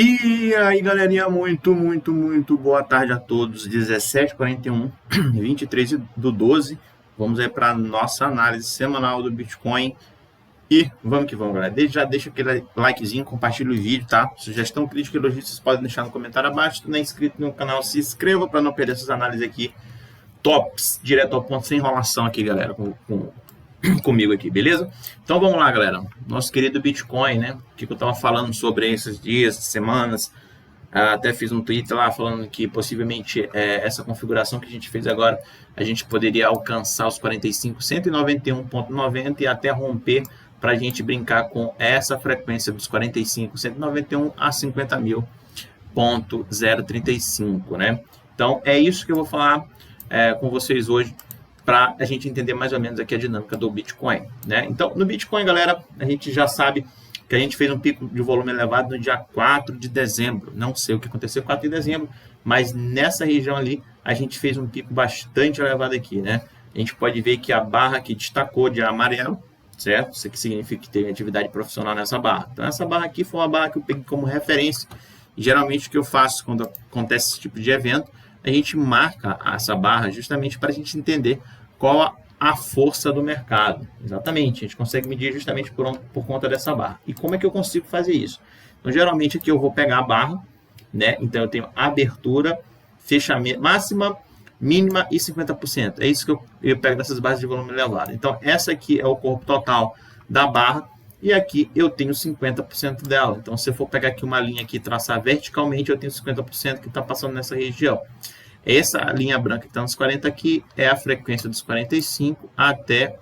E aí, galerinha, muito boa tarde a todos. 17h41, 23/12. Vamos aí para nossa análise semanal do Bitcoin. E vamos que vamos, galera. Já deixa aquele likezinho, compartilha o vídeo, tá? Sugestão, crítica, elogio, vocês podem deixar no comentário abaixo. Se não é inscrito no canal, se inscreva para não perder essas análises aqui. Tops, direto ao ponto, sem enrolação aqui, galera, comigo aqui, beleza? Então vamos lá, galera. Nosso querido Bitcoin, né? O que eu tava falando sobre esses dias, semanas. Até fiz um tweet lá falando que possivelmente essa configuração que a gente fez agora, a gente poderia alcançar os 45, 191,90 e até romper para a gente brincar com essa frequência dos 45, 191 a 50.035, né? Então é isso que eu vou falar com vocês hoje, para a gente entender mais ou menos aqui a dinâmica do Bitcoin, né? Então, no Bitcoin, galera, a gente já sabe que a gente fez um pico de volume elevado no dia 4 de dezembro. Não sei o que aconteceu 4 de dezembro, mas nessa região ali, a gente fez um pico bastante elevado aqui, né? A gente pode ver que a barra aqui destacou de amarelo, certo? Isso aqui significa que tem atividade profissional nessa barra. Então, essa barra aqui foi uma barra que eu peguei como referência. E, geralmente, o que eu faço quando acontece esse tipo de evento, a gente marca essa barra justamente para a gente entender qual a força do mercado. Exatamente, a gente consegue medir justamente por conta dessa barra. E como é que eu consigo fazer isso? Então, geralmente aqui eu vou pegar a barra, né? Então, eu tenho abertura, fechamento, máxima, mínima e 50%. É isso que eu pego dessas barras de volume elevado. Então, essa aqui é o corpo total da barra e aqui eu tenho 50% dela. Então, se eu for pegar aqui uma linha aqui e traçar verticalmente, eu tenho 50% que está passando nessa região. Essa linha branca que está nos 40 aqui é a frequência dos 45 até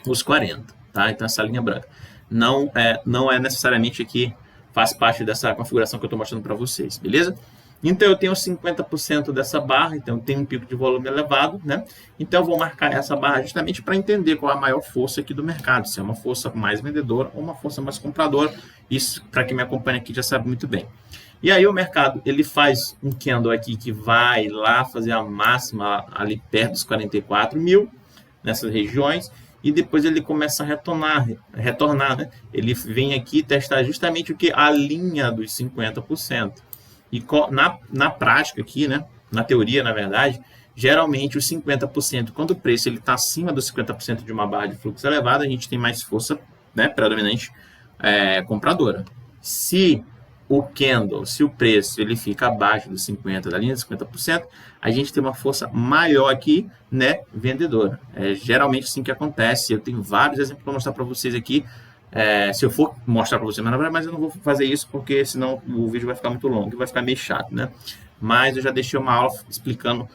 os 40, tá? Então, essa linha branca não é necessariamente aqui, faz parte dessa configuração que eu estou mostrando para vocês, beleza? Então, eu tenho 50% dessa barra, então eu tenho um pico de volume elevado, né? Então, eu vou marcar essa barra justamente para entender qual é a maior força aqui do mercado, se é uma força mais vendedora ou uma força mais compradora. Isso, para quem me acompanha aqui, já sabe muito bem. E aí o mercado, ele faz um candle aqui que vai lá fazer a máxima ali perto dos 44 mil, nessas regiões, e depois ele começa a retornar, né? Ele vem aqui testar justamente o que? A linha dos 50%. E na prática aqui, né? Na teoria, na verdade, geralmente os 50%, quando o preço está acima dos 50% de uma barra de fluxo elevado, a gente tem mais força, né, predominante compradora. Se o candle, se o preço ele fica abaixo dos 50%, da linha de 50%, a gente tem uma força maior aqui, né, vendedora. É geralmente assim que acontece. Eu tenho vários exemplos para mostrar para vocês aqui. Se eu for mostrar para vocês, mas eu não vou fazer isso porque senão o vídeo vai ficar muito longo e vai ficar meio chato, né? Mas eu já deixei uma aula explicando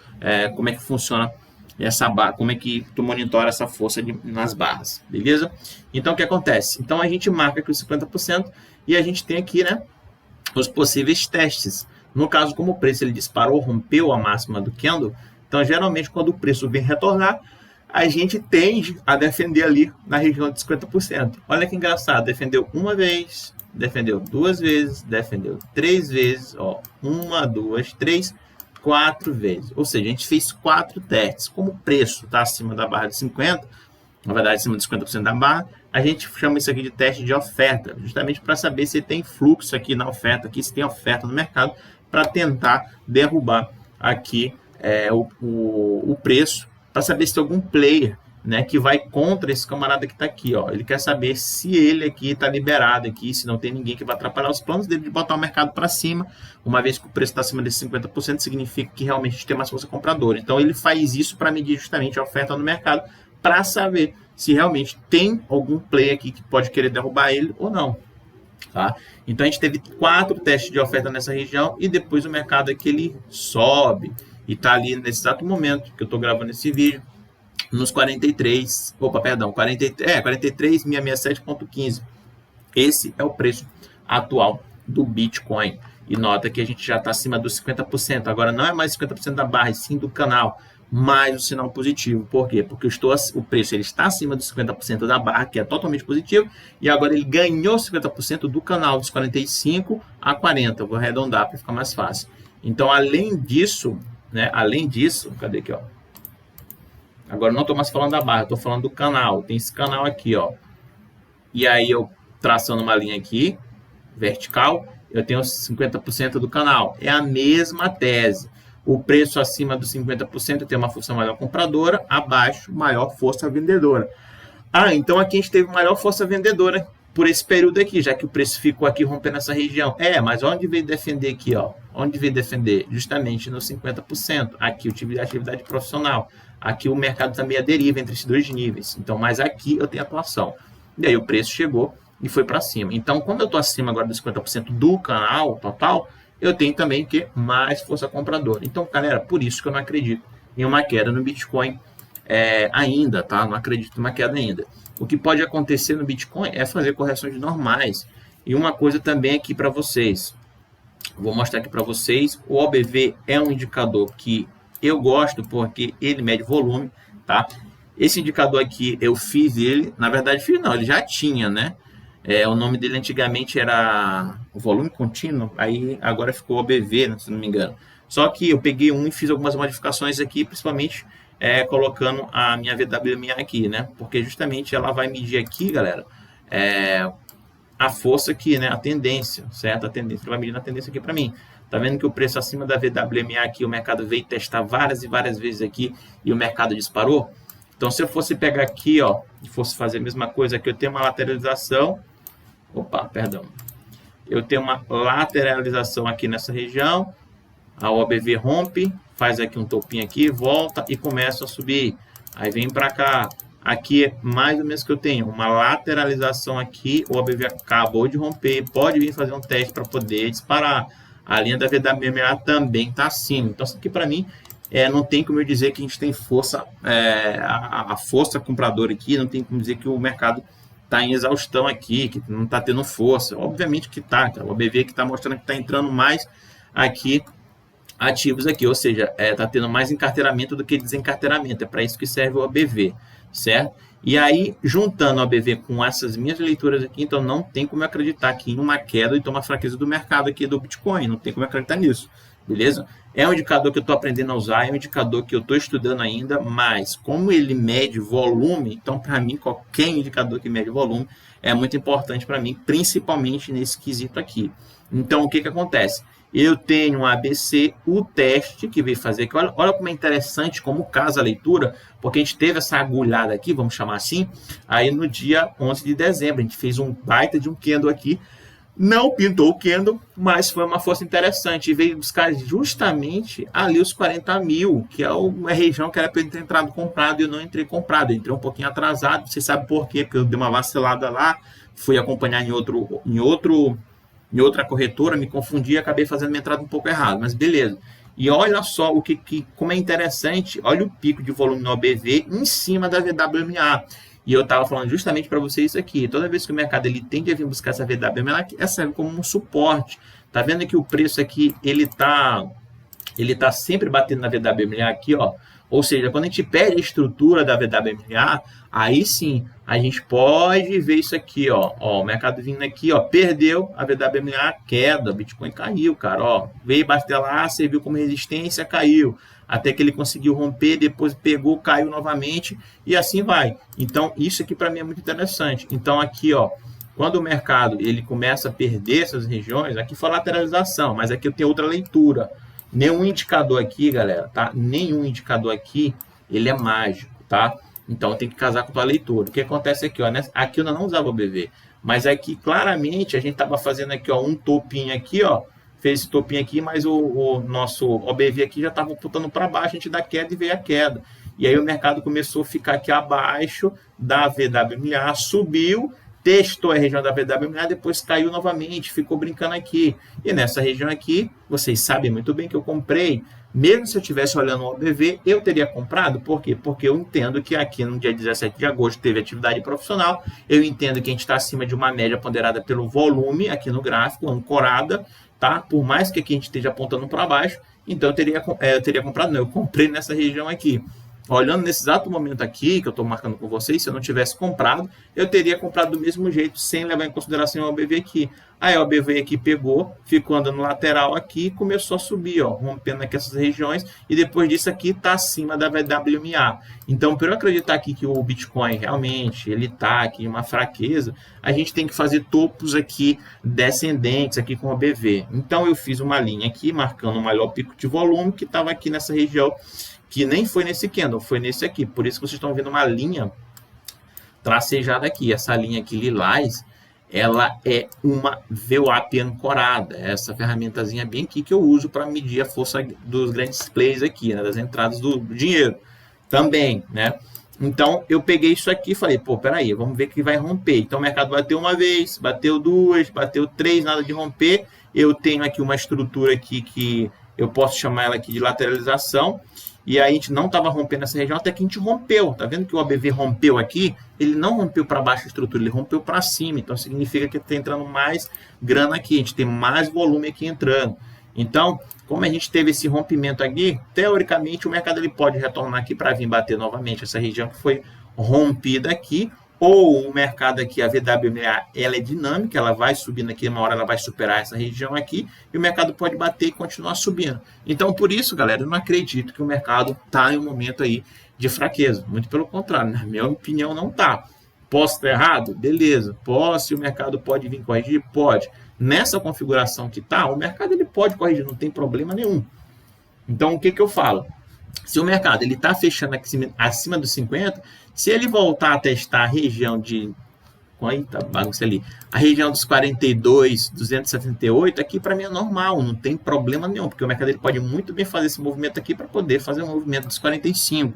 como é que funciona essa barra, como é que tu monitora essa força nas barras, beleza? Então, o que acontece? Então, a gente marca aqui os 50% e a gente tem aqui, né, os possíveis testes. No caso, como o preço ele disparou, rompeu a máxima do candle, então geralmente quando o preço vem retornar, a gente tende a defender ali na região de 50%. Olha que engraçado, defendeu uma vez, defendeu duas vezes, defendeu três vezes, ó, uma, duas, três, 4 vezes. Ou seja, a gente fez 4 testes. Como o preço está acima da barra de 50, na verdade acima de 50% da barra, a gente chama isso aqui de teste de oferta, justamente para saber se tem fluxo aqui na oferta, aqui se tem oferta no mercado, para tentar derrubar aqui o preço, para saber se tem algum player, né, que vai contra esse camarada que está aqui. Ó. Ele quer saber se ele aqui está liberado, aqui, se não tem ninguém que vai atrapalhar os planos dele de botar o mercado para cima. Uma vez que o preço está acima de 50%, significa que realmente a gente tem mais força compradora. Então, ele faz isso para medir justamente a oferta no mercado, para saber se realmente tem algum player aqui que pode querer derrubar ele ou não. Tá? Então, a gente teve 4 testes de oferta nessa região e depois o mercado aqui ele sobe e está ali nesse exato momento que eu estou gravando esse vídeo, nos 43.667.15. Esse é o preço atual do Bitcoin. E nota que a gente já está acima dos 50%. Agora não é mais 50% da barra, e sim do canal, mais o sinal positivo. Por quê? Porque o preço ele está acima dos 50% da barra, que é totalmente positivo, e agora ele ganhou 50% do canal, dos 45 a 40. Eu vou arredondar para ficar mais fácil. Então, além disso, cadê aqui, ó? Agora não estou mais falando da barra, estou falando do canal. Tem esse canal aqui, ó. E aí eu traçando uma linha aqui, vertical, eu tenho 50% do canal. É a mesma tese. O preço acima dos 50% tem uma força maior compradora, abaixo, maior força vendedora. Ah, então aqui a gente teve maior força vendedora por esse período aqui, já que o preço ficou aqui rompendo essa região. Mas onde veio defender aqui, ó? Onde veio defender? Justamente nos 50%. Aqui eu tive atividade profissional. Aqui o mercado também deriva entre esses dois níveis. Então, mas aqui eu tenho atuação. E aí o preço chegou e foi para cima. Então, quando eu estou acima agora dos 50% do canal total, eu tenho também que mais força compradora. Então, galera, por isso que eu não acredito em uma queda no Bitcoin ainda, tá? Não acredito em uma queda ainda. O que pode acontecer no Bitcoin é fazer correções normais. E uma coisa também aqui para vocês. Vou mostrar aqui para vocês. O OBV é um indicador que eu gosto porque ele mede volume, tá? Esse indicador aqui, eu fiz ele. Na verdade, fiz não, ele já tinha, né? O nome dele antigamente era o volume contínuo, aí agora ficou OBV, né, se não me engano. Só que eu peguei um e fiz algumas modificações aqui, principalmente colocando a minha VWMA aqui, né? Porque justamente ela vai medir aqui, galera, a força aqui, né? A tendência, certo? A tendência, ela vai medir a tendência aqui para mim. Tá vendo que o preço acima da VWMA aqui, o mercado veio testar várias e várias vezes aqui e o mercado disparou? Então, se eu fosse pegar aqui, ó, e fosse fazer a mesma coisa aqui, eu tenho uma lateralização. Eu tenho uma lateralização aqui nessa região. A OBV rompe, faz aqui um topinho aqui, volta e começa a subir. Aí vem para cá. Aqui é mais ou menos que eu tenho uma lateralização aqui. O OBV acabou de romper. Pode vir fazer um teste para poder disparar. A linha da VWMA também está acima. Então, isso aqui para mim não tem como eu dizer que a gente tem força, a força compradora aqui, não tem como dizer que o mercado está em exaustão aqui, que não está tendo força. Obviamente que está, o OBV que está mostrando que está entrando mais aqui ativos aqui, ou seja, está tendo mais encarteiramento do que desencarteiramento. É para isso que serve o OBV, certo? E aí, juntando o OBV com essas minhas leituras aqui, então não tem como eu acreditar aqui em uma queda e uma fraqueza do mercado aqui do Bitcoin, não tem como eu acreditar nisso, beleza? É um indicador que eu estou aprendendo a usar, é um indicador que eu estou estudando ainda, mas como ele mede volume, então para mim qualquer indicador que mede volume é muito importante para mim, principalmente nesse quesito aqui. Então o que acontece? Eu tenho um ABC, o teste que veio fazer aqui, olha como é interessante, como casa a leitura, porque a gente teve essa agulhada aqui, vamos chamar assim, aí no dia 11 de dezembro, a gente fez um baita de um candle aqui, não pintou o candle, mas foi uma força interessante. E veio buscar justamente ali os 40 mil, que é uma região que era para eu ter entrado comprado e eu não entrei comprado. Eu entrei um pouquinho atrasado, você sabe por quê? Porque eu dei uma vacilada lá, fui acompanhar em outra corretora, me confundi e acabei fazendo minha entrada um pouco errado, mas beleza. E olha só como é interessante, olha o pico de volume no OBV em cima da VWMA. E eu estava falando justamente para vocês isso aqui. Toda vez que o mercado ele tende a vir buscar essa VWMA, ela serve como um suporte. Tá vendo que o preço aqui, ele tá sempre batendo na VWMA aqui, ó. Ou seja, quando a gente perde a estrutura da VWMA, aí sim, a gente pode ver isso aqui, ó. O mercado vindo aqui, ó, perdeu a VWMA, queda, o Bitcoin caiu, cara, ó. Veio bater lá, serviu como resistência, caiu. Até que ele conseguiu romper, depois pegou, caiu novamente e assim vai. Então, isso aqui para mim é muito interessante. Então, aqui, ó, quando o mercado ele começa a perder essas regiões, aqui foi lateralização, mas aqui eu tenho outra leitura. Nenhum indicador aqui, galera, tá? Nenhum indicador aqui, ele é mágico, tá? Então, tem que casar com a tua leitura. O que acontece aqui, ó, aqui eu não usava o BV, mas aqui, claramente, a gente estava fazendo aqui, ó, um topinho aqui, ó, fez esse topinho aqui, mas o nosso OBV aqui já estava putando para baixo, a gente dá queda e veio a queda. E aí o mercado começou a ficar aqui abaixo da VWMA, subiu, testou a região da VWMA, depois caiu novamente, ficou brincando aqui. E nessa região aqui, vocês sabem muito bem que eu comprei, mesmo se eu estivesse olhando o OBV, eu teria comprado. Por quê? Porque eu entendo que aqui no dia 17 de agosto teve atividade profissional, eu entendo que a gente está acima de uma média ponderada pelo volume aqui no gráfico, ancorada, tá? Por mais que aqui a gente esteja apontando para baixo, então eu teria comprado, não, eu comprei nessa região aqui. Olhando nesse exato momento aqui, que eu estou marcando com vocês, se eu não tivesse comprado, eu teria comprado do mesmo jeito, sem levar em consideração o OBV aqui. Aí a OBV aqui pegou, ficou andando lateral aqui e começou a subir, ó, rompendo aqui essas regiões, e depois disso aqui está acima da WMA. Então, para eu acreditar aqui que o Bitcoin realmente ele está aqui em uma fraqueza, a gente tem que fazer topos aqui descendentes aqui com o OBV. Então, eu fiz uma linha aqui, marcando o maior pico de volume, que estava aqui nessa região, que nem foi nesse candle, foi nesse aqui. Por isso que vocês estão vendo uma linha tracejada aqui. Essa linha aqui lilás, ela é uma VWAP ancorada, essa ferramentazinha bem aqui que eu uso para medir a força dos grandes plays aqui, né, das entradas do dinheiro também, né? Então, eu peguei isso aqui e falei, pô, peraí, vamos ver que vai romper. Então, o mercado bateu uma vez, bateu duas, bateu três, nada de romper. Eu tenho aqui uma estrutura aqui que eu posso chamar ela aqui de lateralização. E aí a gente não estava rompendo essa região até que a gente rompeu. Tá vendo que o OBV rompeu aqui? Ele não rompeu para baixo a estrutura, ele rompeu para cima. Então significa que está entrando mais grana aqui, a gente tem mais volume aqui entrando. Então, como a gente teve esse rompimento aqui, teoricamente o mercado ele pode retornar aqui para vir bater novamente essa região que foi rompida aqui. Ou o mercado aqui, a VWA, ela é dinâmica, ela vai subindo aqui, uma hora ela vai superar essa região aqui, e o mercado pode bater e continuar subindo. Então, por isso, galera, eu não acredito que o mercado está em um momento aí de fraqueza. Muito pelo contrário, na minha opinião, não está. Posso estar errado? Beleza. Posso, o mercado pode vir corrigir? Pode. Nessa configuração que está, o mercado ele pode corrigir, não tem problema nenhum. Então, o que eu falo? Se o mercado está fechando aqui acima dos 50, se ele voltar a testar a região de... Eita, bagunça ali. A região dos 42, 278, aqui para mim é normal, não tem problema nenhum, porque o mercado ele pode muito bem fazer esse movimento aqui para poder fazer um movimento dos 45.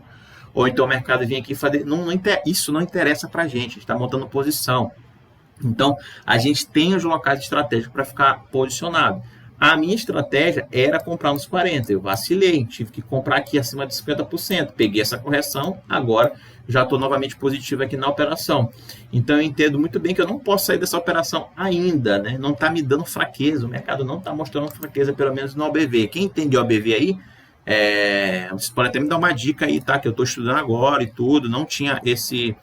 Ou então o mercado vem aqui fazer... isso não interessa para a gente está montando posição. Então, a gente tem os locais estratégicos para ficar posicionado. A minha estratégia era comprar nos 40, eu vacilei, tive que comprar aqui acima de 50%, peguei essa correção, agora já estou novamente positivo aqui na operação. Então eu entendo muito bem que eu não posso sair dessa operação ainda, né? Não está me dando fraqueza, o mercado não está mostrando fraqueza, pelo menos no OBV. Quem entende OBV aí, vocês podem até me dar uma dica aí, tá? Que eu estou estudando agora e tudo, não tinha esse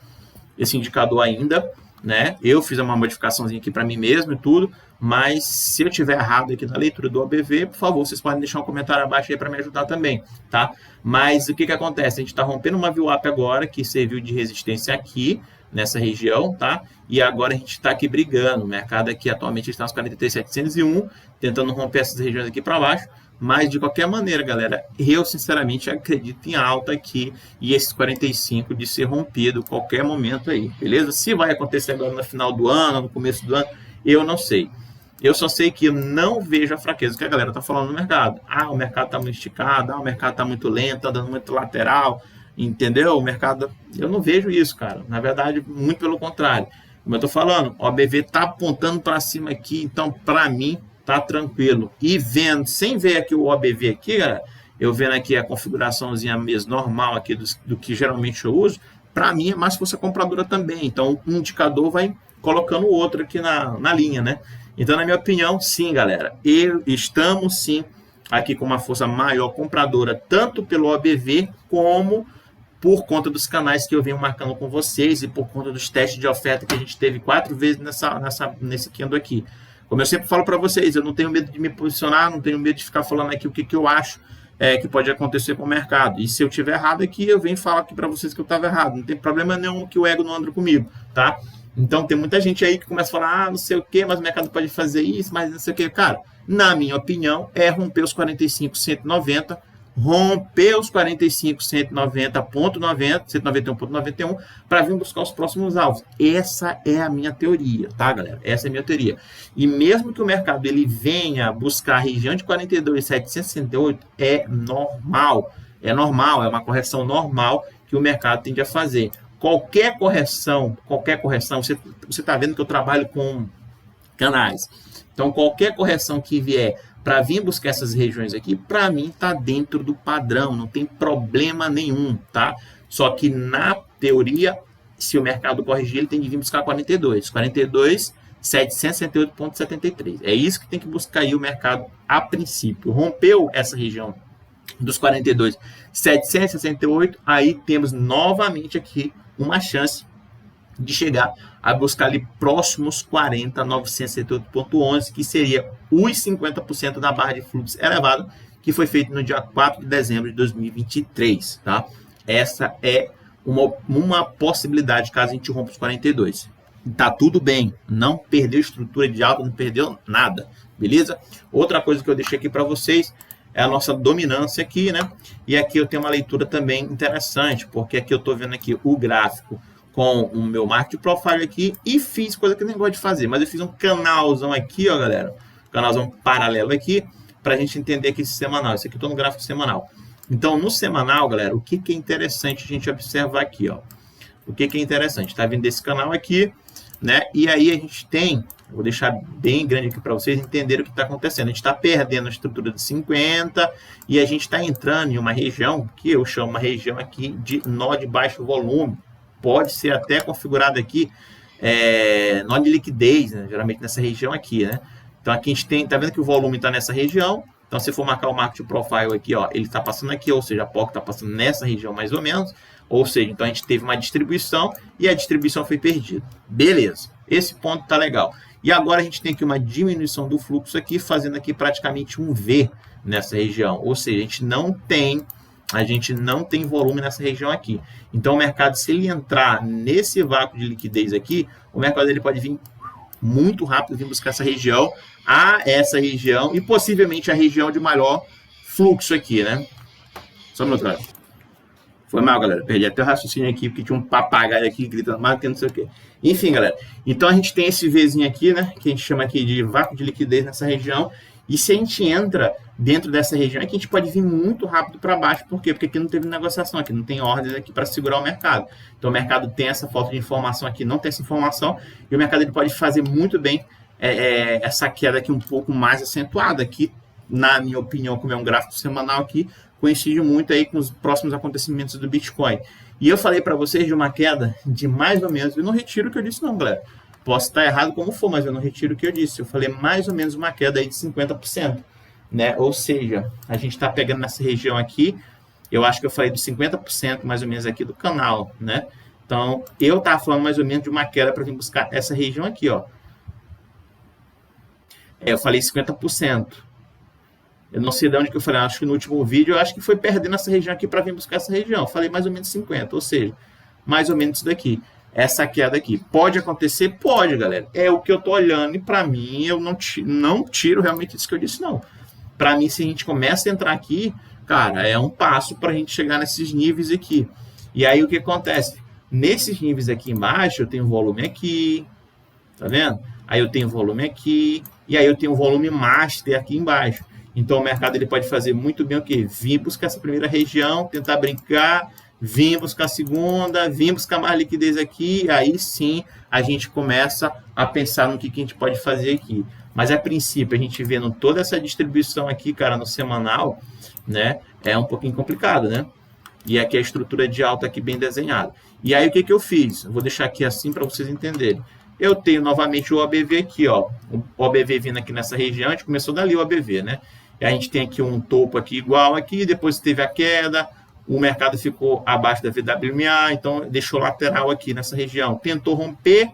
indicador ainda, né? Eu fiz uma modificaçãozinha aqui para mim mesmo e tudo, mas se eu tiver errado aqui na leitura do OBV, por favor, vocês podem deixar um comentário abaixo aí para me ajudar também, tá? Mas o que acontece? A gente está rompendo uma VWAP agora, que serviu de resistência aqui, nessa região, tá? E agora a gente está aqui brigando, o mercado aqui atualmente está nos 43.701, tentando romper essas regiões aqui para baixo, mas de qualquer maneira, galera, eu sinceramente acredito em alta aqui e esses 45 de ser rompido qualquer momento aí, beleza? Se vai acontecer agora no final do ano, no começo do ano, eu não sei. Eu só sei que eu não vejo a fraqueza que a galera está falando no mercado. Ah, o mercado está muito esticado, o mercado está muito lento, está dando muito lateral, entendeu? O mercado, eu não vejo isso, cara. Na verdade, muito pelo contrário. Como eu estou falando, o OBV está apontando para cima aqui, então para mim tá tranquilo. E vendo, sem ver aqui o OBV aqui, galera, eu vendo aqui a configuraçãozinha mesmo normal aqui do que geralmente eu uso, para mim é mais força compradora também. Então um indicador vai colocando o outro aqui na linha, né? Então, na minha opinião, sim, galera, estamos sim aqui com uma força maior compradora, tanto pelo OBV como por conta dos canais que eu venho marcando com vocês e por conta dos testes de oferta que a gente teve 4 vezes nesse candle aqui. Como eu sempre falo para vocês, eu não tenho medo de me posicionar, não tenho medo de ficar falando aqui o que eu acho que pode acontecer com o mercado. E se eu tiver errado aqui, eu venho falar aqui para vocês que eu estava errado. Não tem problema nenhum que o ego não ande comigo, tá? Então, tem muita gente aí que começa a falar, não sei o que, mas o mercado pode fazer isso, mas não sei o que. Cara, na minha opinião, é romper os 45,190, romper os 45,190,90, 191,91, para vir buscar os próximos alvos. Essa é a minha teoria, tá, galera? Essa é a minha teoria. E mesmo que o mercado ele venha buscar a região de 42,768, é normal, é uma correção normal que o mercado tende a fazer. Qualquer correção, você está vendo que eu trabalho com canais. Então, qualquer correção que vier para vir buscar essas regiões aqui, para mim está dentro do padrão, não tem problema nenhum, tá? Só que na teoria, se o mercado corrigir, ele tem que vir buscar 42,768,73. É isso que tem que buscar aí o mercado a princípio. Rompeu essa região dos 42,768, aí temos novamente aqui uma chance de chegar a buscar ali próximos 40.978,11, que seria os 50% da barra de fluxo elevado, que foi feito no dia 4 de dezembro de 2023, tá? Essa é uma possibilidade caso a gente rompa os 42. Tá tudo bem, não perdeu estrutura de alta, não perdeu nada, beleza? Outra coisa que eu deixei aqui para vocês é a nossa dominância aqui, né? E aqui eu tenho uma leitura também interessante, porque aqui eu estou vendo aqui o gráfico com o meu market profile aqui e fiz coisa que eu nem gosto de fazer, mas eu fiz um canalzão aqui, ó, galera, canalzão paralelo aqui, para a gente entender aqui esse semanal. Esse aqui eu estou no gráfico semanal. Então, no semanal, galera, o que é interessante a gente observar aqui, ó? O que é interessante? Tá vindo desse canal aqui, né? E aí a gente tem, vou deixar bem grande aqui para vocês entenderem o que está acontecendo. A gente está perdendo a estrutura de 50 e a gente está entrando em uma região que eu chamo uma região aqui de nó de baixo volume. Pode ser até configurado aqui nó de liquidez, né? Geralmente nessa região aqui, né? Então aqui a gente tem, tá vendo que o volume está nessa região. Então se for marcar o market profile aqui, ó, ele está passando aqui, ou seja, a POC está passando nessa região mais ou menos. Ou seja, então a gente teve uma distribuição e a distribuição foi perdida. Beleza, esse ponto tá legal. E agora a gente tem aqui uma diminuição do fluxo aqui, fazendo aqui praticamente um V nessa região. Ou seja, a gente não tem volume nessa região aqui. Então o mercado, se ele entrar nesse vácuo de liquidez aqui, o mercado ele pode vir muito rápido, vir buscar essa região e possivelmente a região de maior fluxo aqui, né? Só um minuto, galera. Foi mal, galera. Perdi até o raciocínio aqui, porque tinha um papagaio aqui gritando mais que não sei o quê. Enfim, galera. Então, a gente tem esse Vzinho aqui, né? Que a gente chama aqui de vácuo de liquidez nessa região. E se a gente entra dentro dessa região, aqui a gente pode vir muito rápido para baixo. Por quê? Porque aqui não teve negociação, aqui não tem ordens aqui para segurar o mercado. Então, o mercado tem essa falta de informação aqui, não tem essa informação. E o mercado ele pode fazer muito bem essa queda aqui um pouco mais acentuada. Aqui, na minha opinião, como é um gráfico semanal aqui, coincide muito aí com os próximos acontecimentos do Bitcoin. E eu falei para vocês de uma queda de mais ou menos, eu não retiro o que eu disse não, galera. Posso estar errado como for, mas eu não retiro o que eu disse. Eu falei mais ou menos uma queda aí de 50%, né? Ou seja, a gente está pegando nessa região aqui, eu acho que eu falei de 50% mais ou menos aqui do canal, né? Então, eu estava falando mais ou menos de uma queda para vir buscar essa região aqui, ó. Eu falei 50%. Eu não sei de onde que eu falei, acho que no último vídeo, eu acho que foi perdendo essa região aqui para vir buscar essa região. Eu falei mais ou menos 50, ou seja, mais ou menos isso daqui. Essa queda aqui. Pode acontecer? Pode, galera. É o que eu tô olhando e para mim, eu não tiro realmente isso que eu disse, não. Para mim, se a gente começa a entrar aqui, cara, é um passo para a gente chegar nesses níveis aqui. E aí, o que acontece? Nesses níveis aqui embaixo, eu tenho volume aqui, tá vendo? Aí eu tenho volume aqui, e aí eu tenho volume master aqui embaixo. Então, o mercado ele pode fazer muito bem o quê? Vir buscar essa primeira região, tentar brincar, vir buscar a segunda, vir buscar mais liquidez aqui, aí sim a gente começa a pensar no que a gente pode fazer aqui. Mas, a princípio, a gente vendo toda essa distribuição aqui, cara, no semanal, né, é um pouquinho complicado, né? E aqui a estrutura de alta aqui bem desenhada. E aí, o que eu fiz? Eu vou deixar aqui assim para vocês entenderem. Eu tenho novamente o OBV aqui, ó. O OBV vindo aqui nessa região, a gente começou dali o OBV, né? E a gente tem aqui um topo aqui igual aqui, depois teve a queda, o mercado ficou abaixo da VWMA, então deixou lateral aqui nessa região. Tentou romper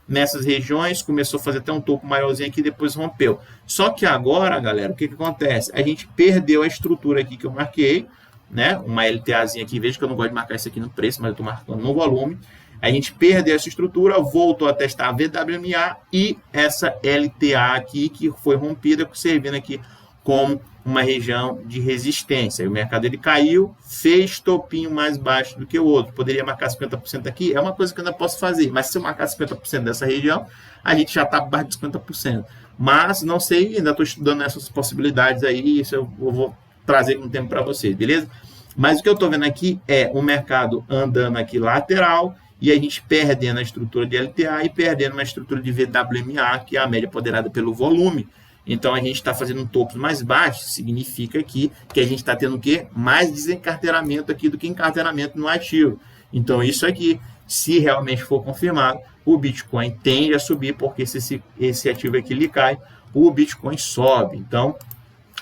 nessas regiões, começou a fazer até um topo maiorzinho aqui, depois rompeu. Só que agora, galera, o que acontece? A gente perdeu a estrutura aqui que eu marquei, né? Uma LTAzinha aqui, veja que eu não gosto de marcar isso aqui no preço, mas eu estou marcando no volume. A gente perdeu essa estrutura, voltou a testar a VWMA e essa LTA aqui que foi rompida, servindo aqui como uma região de resistência. O mercado ele caiu, fez topinho mais baixo do que o outro. Poderia marcar 50% aqui, é uma coisa que eu ainda posso fazer, mas se eu marcar 50% dessa região, a gente já está abaixo de 50%. Mas não sei, ainda estou estudando essas possibilidades aí, isso eu vou trazer um tempo para vocês, beleza? Mas o que eu estou vendo aqui é o mercado andando aqui lateral e a gente perdendo a estrutura de LTA e perdendo uma estrutura de VWMA, que é a média ponderada pelo volume. Então, a gente está fazendo um topo mais baixo, significa aqui que a gente está tendo o quê? Mais desencarteiramento aqui do que encarteiramento no ativo. Então, isso aqui, se realmente for confirmado, o Bitcoin tende a subir, porque se esse ativo aqui ele cai, o Bitcoin sobe. Então,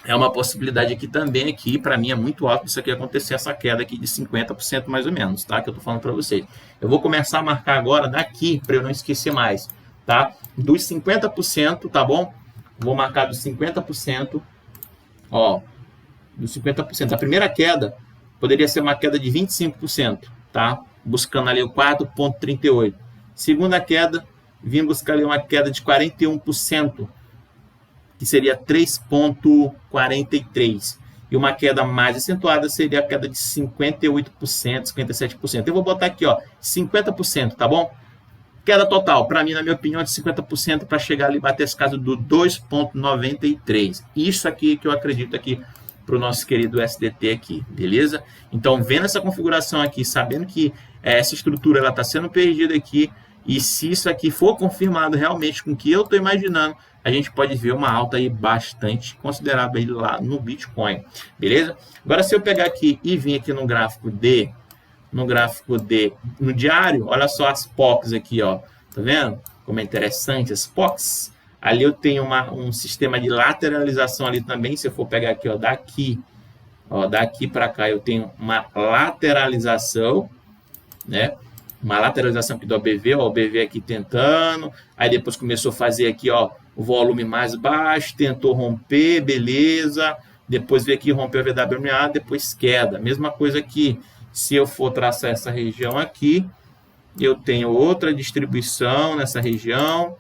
é uma possibilidade aqui também, aqui, para mim é muito alto isso aqui acontecer, essa queda aqui de 50% mais ou menos, tá? Que eu tô falando para vocês. Eu vou começar a marcar agora daqui, para eu não esquecer mais, tá? Dos 50%, tá bom? Vou marcar dos 50%, ó, dos 50%. A primeira queda poderia ser uma queda de 25%, tá? Buscando ali o 4,38. Segunda queda, vim buscar ali uma queda de 41%, que seria 3,43. E uma queda mais acentuada seria a queda de 58%, 57%. Eu vou botar aqui, ó, 50%, tá bom? Queda total, para mim, na minha opinião, é de 50% para chegar ali e bater esse caso do 2,93. Isso aqui que eu acredito aqui para o nosso querido SDT aqui, beleza? Então, vendo essa configuração aqui, sabendo que essa estrutura ela está sendo perdida aqui, e se isso aqui for confirmado realmente com o que eu estou imaginando, a gente pode ver uma alta aí bastante considerável aí lá no Bitcoin, beleza? Agora, se eu pegar aqui e vir aqui no gráfico no diário, olha só as POCs aqui, ó, tá vendo? Como é interessante as POCs. Ali eu tenho um sistema de lateralização ali também, se eu for pegar aqui, ó, daqui para cá eu tenho uma lateralização, né? Uma lateralização aqui do OBV, ó, o OBV aqui tentando, aí depois começou a fazer aqui, ó, o volume mais baixo, tentou romper, beleza, depois veio aqui, rompeu o VWMA, depois queda. Mesma coisa aqui, se eu for traçar essa região aqui, eu tenho outra distribuição nessa região,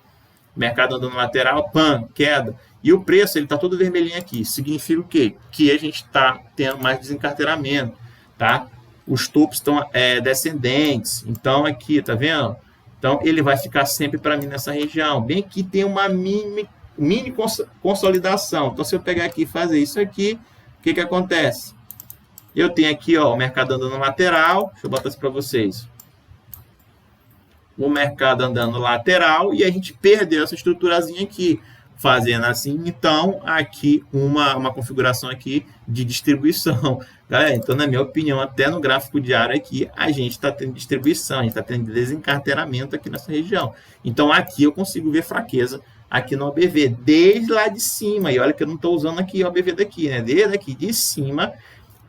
mercado andando lateral, queda. E o preço, ele está todo vermelhinho aqui. Significa o quê? Que a gente está tendo mais desencarteiramento, tá? Os topos estão descendentes. Então, aqui, tá vendo? Então, ele vai ficar sempre para mim nessa região. Bem aqui tem uma mini consolidação. Então, se eu pegar aqui e fazer isso aqui, o que acontece? Eu tenho aqui, ó, o mercado andando lateral. Deixa eu botar isso para vocês. O mercado andando lateral e a gente perdeu essa estruturazinha aqui. Fazendo assim, então, aqui uma configuração aqui de distribuição. Galera, então, na minha opinião, até no gráfico diário aqui, a gente está tendo distribuição, a gente está tendo desencarteiramento aqui nessa região. Então, aqui eu consigo ver fraqueza aqui no OBV, desde lá de cima. E olha que eu não estou usando aqui o OBV daqui, né? Desde aqui de cima,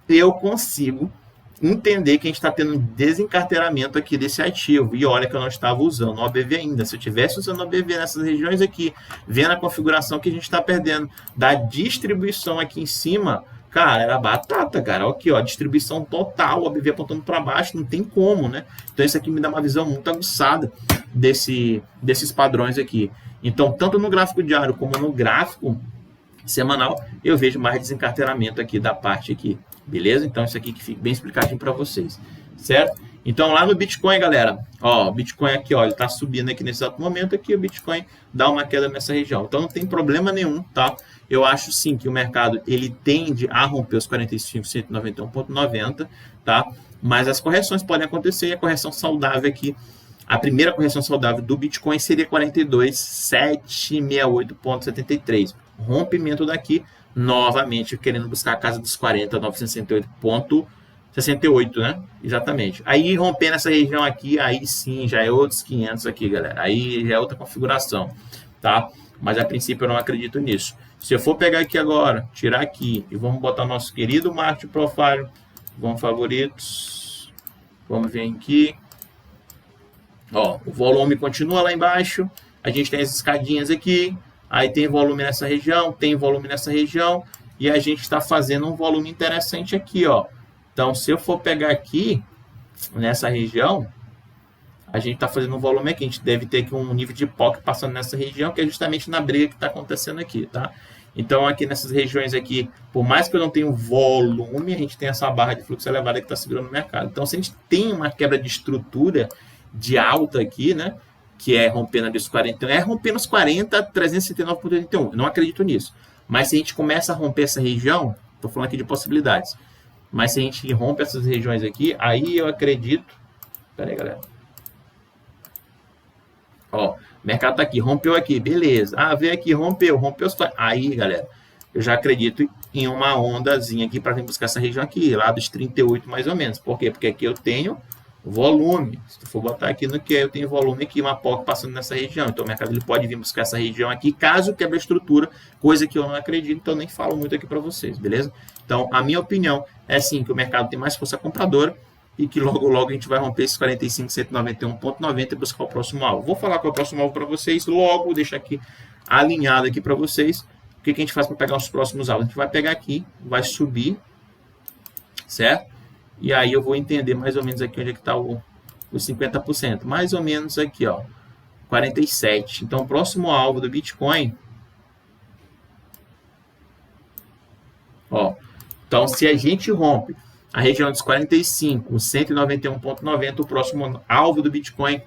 eu consigo entender que a gente está tendo um desencarteiramento aqui desse ativo. E olha que eu não estava usando o OBV ainda. Se eu tivesse usando o OBV nessas regiões aqui, vendo a configuração que a gente está perdendo da distribuição aqui em cima, cara, era batata, cara. Aqui, ó, distribuição total, o OBV apontando para baixo, não tem como, né? Então isso aqui me dá uma visão muito aguçada desses padrões aqui. Então, tanto no gráfico diário como no gráfico semanal, eu vejo mais desencarteiramento aqui da parte aqui. Beleza? Então, isso aqui que fica bem explicadinho para vocês, certo? Então, lá no Bitcoin, galera, ó, o Bitcoin aqui, ó, ele tá subindo aqui nesse exato momento aqui, o Bitcoin dá uma queda nessa região. Então, não tem problema nenhum, tá? Eu acho, sim, que o mercado, ele tende a romper os 45.191,90, tá? Mas as correções podem acontecer e a correção saudável aqui, a primeira correção saudável do Bitcoin seria 42.768,73. Rompimento daqui, novamente querendo buscar a casa dos 40.968,68, né? Exatamente. Aí rompendo essa região aqui, aí sim, já é outros 500 aqui, galera. Aí já é outra configuração, tá? Mas a princípio eu não acredito nisso. Se eu for pegar aqui agora, tirar aqui e vamos botar o nosso querido Market Profile, vamos favoritos, vamos ver aqui. Ó, o volume continua lá embaixo, a gente tem as escadinhas aqui, aí tem volume nessa região, tem volume nessa região, e a gente está fazendo um volume interessante aqui, ó. Então, se eu for pegar aqui, nessa região, a gente está fazendo um volume aqui, a gente deve ter aqui um nível de POC passando nessa região, que é justamente na briga que está acontecendo aqui, tá? Então, aqui nessas regiões aqui, por mais que eu não tenha volume, a gente tem essa barra de fluxo elevada que está segurando o mercado. Então, se a gente tem uma quebra de estrutura de alta aqui, né? Que é rompendo ali os 40, rompendo os 40, 379,81. Não acredito nisso. Mas se a gente começa a romper essa região, estou falando aqui de possibilidades, mas se a gente rompe essas regiões aqui, aí eu acredito. Pera aí, galera. Ó, o mercado tá aqui, rompeu aqui, beleza. Ah, veio aqui, rompeu os 40. Aí, galera, eu já acredito em uma ondazinha aqui para vir buscar essa região aqui, lá dos 38 mais ou menos. Por quê? Porque aqui eu tenho volume. Se tu for botar aqui no que eu tenho volume aqui, uma POC passando nessa região. Então o mercado ele pode vir buscar essa região aqui, caso quebre a estrutura, coisa que eu não acredito, então nem falo muito aqui para vocês, beleza? Então a minha opinião é sim que o mercado tem mais força compradora e que logo logo a gente vai romper esses 45.191.90 e buscar o próximo alvo. Vou falar qual é o próximo alvo para vocês, logo deixar aqui alinhado aqui para vocês. O que a gente faz para pegar os próximos alvos? A gente vai pegar aqui, vai subir, certo? E aí eu vou entender mais ou menos aqui onde é que está os 50%. Mais ou menos aqui, ó, 47. Então, o próximo alvo do Bitcoin, ó, então se a gente rompe a região dos 45, 191.90, o próximo alvo do Bitcoin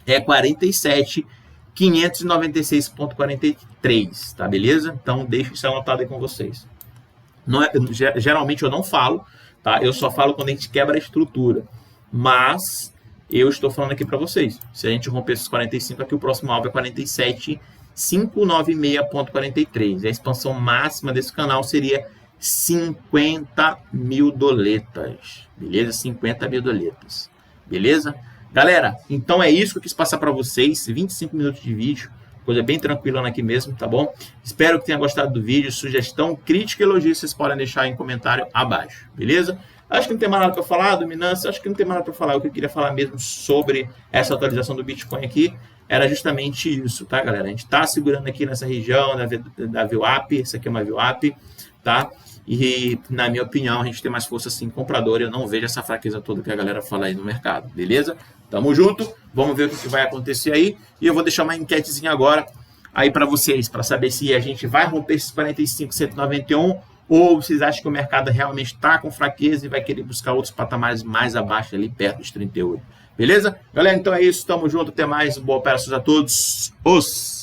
é 47.596.43, tá beleza? Então, deixa isso anotado aí com vocês. Não é, geralmente eu não falo, tá? Eu só falo quando a gente quebra a estrutura. Mas eu estou falando aqui para vocês. Se a gente romper esses 45 aqui, o próximo alvo é 47.596.43. A expansão máxima desse canal seria 50 mil doletas. Beleza? 50 mil doletas. Beleza? Galera, então é isso que eu quis passar para vocês. 25 minutos de vídeo. Coisa bem tranquila aqui mesmo, tá bom? Espero que tenha gostado do vídeo. Sugestão, crítica e elogio, vocês podem deixar em comentário abaixo, beleza? Acho que não tem mais nada para falar, dominância. Acho que não tem mais nada para falar. O que eu queria falar mesmo sobre essa atualização do Bitcoin aqui era justamente isso, tá, galera? A gente está segurando aqui nessa região da VWAP. Essa aqui é uma VWAP, tá? E, na minha opinião, a gente tem mais força assim compradora. Eu não vejo essa fraqueza toda que a galera fala aí no mercado, beleza? Tamo junto, vamos ver o que vai acontecer aí. E eu vou deixar uma enquetezinha agora aí para vocês, para saber se a gente vai romper esses 45.191 ou vocês acham que o mercado realmente está com fraqueza e vai querer buscar outros patamares mais abaixo ali, perto dos 38. Beleza? Galera, então é isso, tamo junto, até mais, boa operações a todos. Os